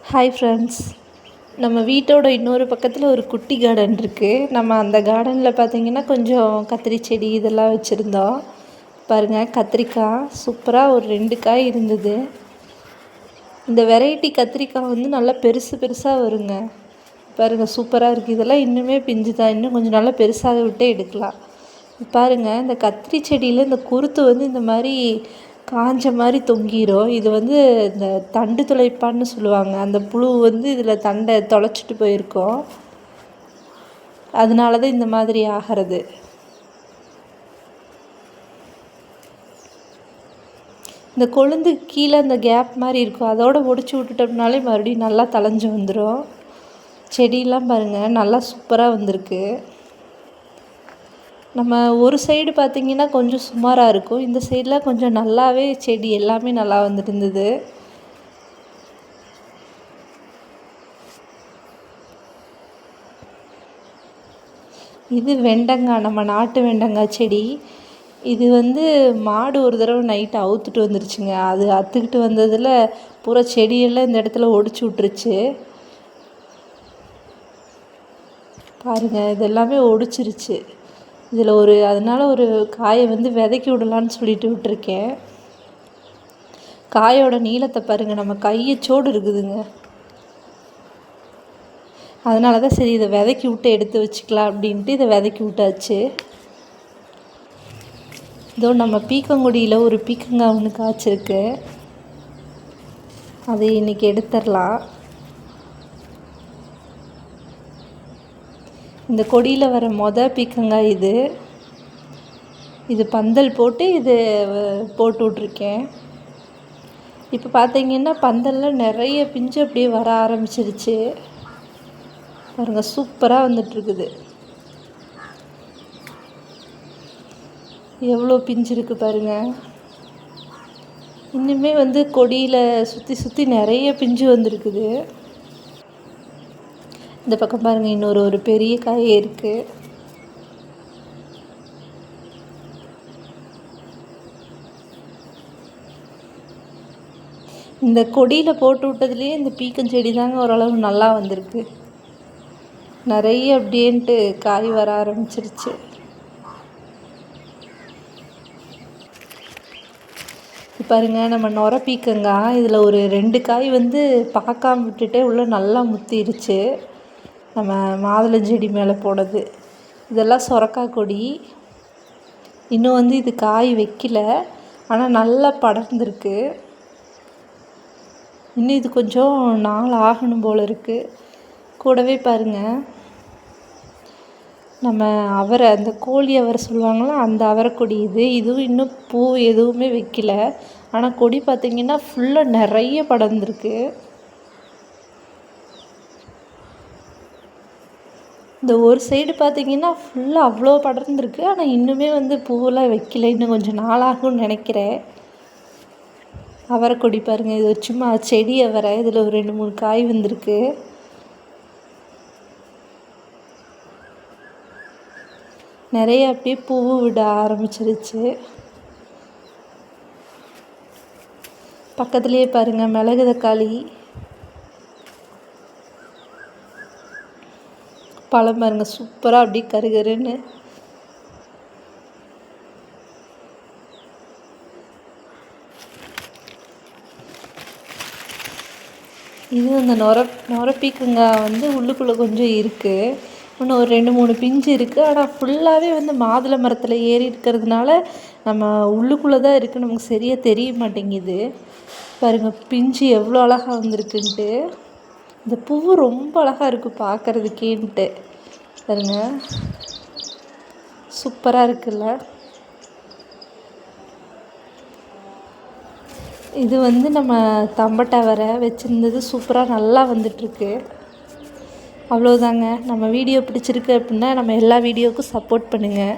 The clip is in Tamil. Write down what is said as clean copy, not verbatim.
ஹாய் ஃப்ரெண்ட்ஸ், நம்ம வீட்டோட இன்னொரு பக்கத்தில் ஒரு குட்டி கார்டன் இருக்குது. நம்ம அந்த கார்டனில் பார்த்திங்கன்னா கொஞ்சம் கத்திரி செடி இதெல்லாம் வச்சுருந்தோம். பாருங்கள், கத்திரிக்காய் சூப்பராக ஒரு 2 காய் இருந்தது. இந்த வெரைட்டி கத்திரிக்காய் வந்து நல்லா பெருசு பெருசாக வருங்க. பாருங்கள், சூப்பராக இருக்குது. இதெல்லாம் இன்னுமே பிஞ்சு தான், இன்னும் கொஞ்சம் நல்லா பெருசாக விட்டே எடுக்கலாம். பாருங்கள், இந்த கத்திரி செடியில் இந்த குருத்து வந்து இந்த மாதிரி காஞ்ச மாதிரி தொங்கிரும். இது வந்து இந்த தண்டு துளைப்பான்னு சொல்லுவாங்க. அந்த புழு வந்து இதில் தண்டை தொலைச்சிட்டு போயிருக்கோம். அதனால தான் இந்த மாதிரி ஆகிறது. இந்த கொழுந்து கீழே அந்த கேப் மாதிரி இருக்கும், அதோடு ஒடிச்சு விட்டுட்டோம்னாலே மறுபடியும் நல்லா தளைஞ்சு வந்துடும். செடியெலாம் பாருங்கள், நல்லா சூப்பராக வந்திருக்கு. நம்ம ஒரு சைடு பார்த்திங்கன்னா கொஞ்சம் சுமாராக இருக்கும், இந்த சைடில் கொஞ்சம் நல்லாவே செடி எல்லாமே நல்லா வந்துட்டு இருந்தது. இது வெண்டங்காய், நம்ம நாட்டு வெண்டங்காய் செடி. இது வந்து மாடு ஒரு தடவை நைட்டு அவுத்துட்டு வந்துருச்சுங்க. அது அத்துக்கிட்டு வந்ததில் பூரா செடியெல்லாம் இந்த இடத்துல ஒடிச்சு விட்டுருச்சு. பாருங்கள், இதெல்லாமே ஒடிச்சிருச்சு. இதில் அதனால் ஒரு காயை வந்து விதைக்கி விடலான்னு சொல்லிட்டு விட்டுருக்கேன். காயோட நீளத்தை பாருங்கள், நம்ம கையச்சோடு இருக்குதுங்க. அதனால தான் சரி, இதை விதைக்கி விட்டு எடுத்து வச்சுக்கலாம் அப்படின்ட்டு இதை விதைக்கி விட்டாச்சு. இதோ நம்ம பீக்கங்குடியில் ஒரு பீக்கங்காய் ஒன்று காய்ச்சிருக்கு, அதை இன்றைக்கி எடுத்துடலாம். இந்த கொடியில் வர பீக்கங்காய் இது பந்தல் போட்டு இது போட்டு விட்ருக்கேன். இப்போ பார்த்தீங்கன்னா பந்தலில் நிறைய பிஞ்சு அப்படியே வர ஆரம்பிச்சிருச்சு. பாருங்கள், சூப்பராக வந்துட்டுருக்குது. எவ்வளோ பிஞ்சு இருக்குது பாருங்கள். இன்னுமே வந்து கொடியில் சுற்றி சுற்றி நிறைய பிஞ்சு வந்துருக்குது. இந்த பக்கம் பாருங்கள், இன்னொரு பெரிய காய் இருக்குது. இந்த கொடியில் போட்டு விட்டதுலேயே இந்த பீக்கஞ்செடி தாங்க ஓரளவு நல்லா வந்திருக்கு. நிறைய அப்படின்ட்டு காய் வர ஆரம்பிச்சிருச்சு. பாருங்கள், நம்ம நொரை பீக்கங்காய் இதில் ஒரு 2 காய் வந்து பார்க்காம விட்டுட்டே உள்ள நல்லா முத்திருச்சு. நம்ம மாதுளஞ்செடி மேலே போனது இதெல்லாம் சொரக்காய் கொடி. இன்னும் வந்து இது காய் வைக்கல, ஆனால் நல்லா படர்ந்துருக்கு. இன்னும் இது கொஞ்சம் நாள் ஆகணும் போல் இருக்குது. கூடவே பாருங்கள், நம்ம அவரை, அந்த கோழி அவரை சொல்லுவாங்களா, அந்த அவரைக்கொடி இதுவும் இன்னும் பூ எதுவுமே வைக்கல. ஆனால் கொடி பார்த்திங்கன்னா ஃபுல்லாக நிறைய படர்ந்துருக்கு. இந்த ஒரு சைடு பார்த்திங்கன்னா ஃபுல்லாக அவ்வளோ படர்ந்துருக்கு. ஆனால் இன்னுமே வந்து பூவெல்லாம் வைக்கல, இன்னும் கொஞ்சம் நாளாகும்னு நினைக்கிறேன். அவரைக்கொடி பாருங்கள், இது சும்மா செடி அவரை. இதில் ஒரு 2-3 காய் வந்திருக்கு. நிறைய அப்படியே பூ விட ஆரம்பிச்சிருச்சு. பக்கத்துலேயே பாருங்கள் மிளகு தக்காளி பழம் பாருங்கள், சூப்பராக அப்படியே கருகருன்னு. இது அந்த நொரை பீக்கங்காய் வந்து உள்ளுக்குள்ளே கொஞ்சம் இருக்குது. இன்னும் ஒரு 2-3 பிஞ்சு இருக்குது. ஆனால் ஃபுல்லாகவே வந்து மாதுளை மரத்தில் ஏறி இருக்கிறதுனால நம்ம உள்ளுக்குள்ளே தான் இருக்குது, நமக்கு சரியாக தெரிய மாட்டேங்குது. பாருங்கள், பிஞ்சு எவ்வளோ அழகாக வந்திருக்குன்ட்டு. இந்த பூ ரொம்ப அழகாக இருக்குது பார்க்குறதுக்கேன்ட்டு. பாருங்க, சூப்பராக இருக்குல்ல. இது வந்து நம்ம தம்பட்டை அவரை வச்சுருந்தது, சூப்பராக நல்லா வந்துட்டுருக்கு. அவ்வளோதாங்க. நம்ம வீடியோ பிடிச்சிருக்கு அப்படின்னா நம்ம எல்லா வீடியோவுக்கும் சப்போர்ட் பண்ணுங்கள்.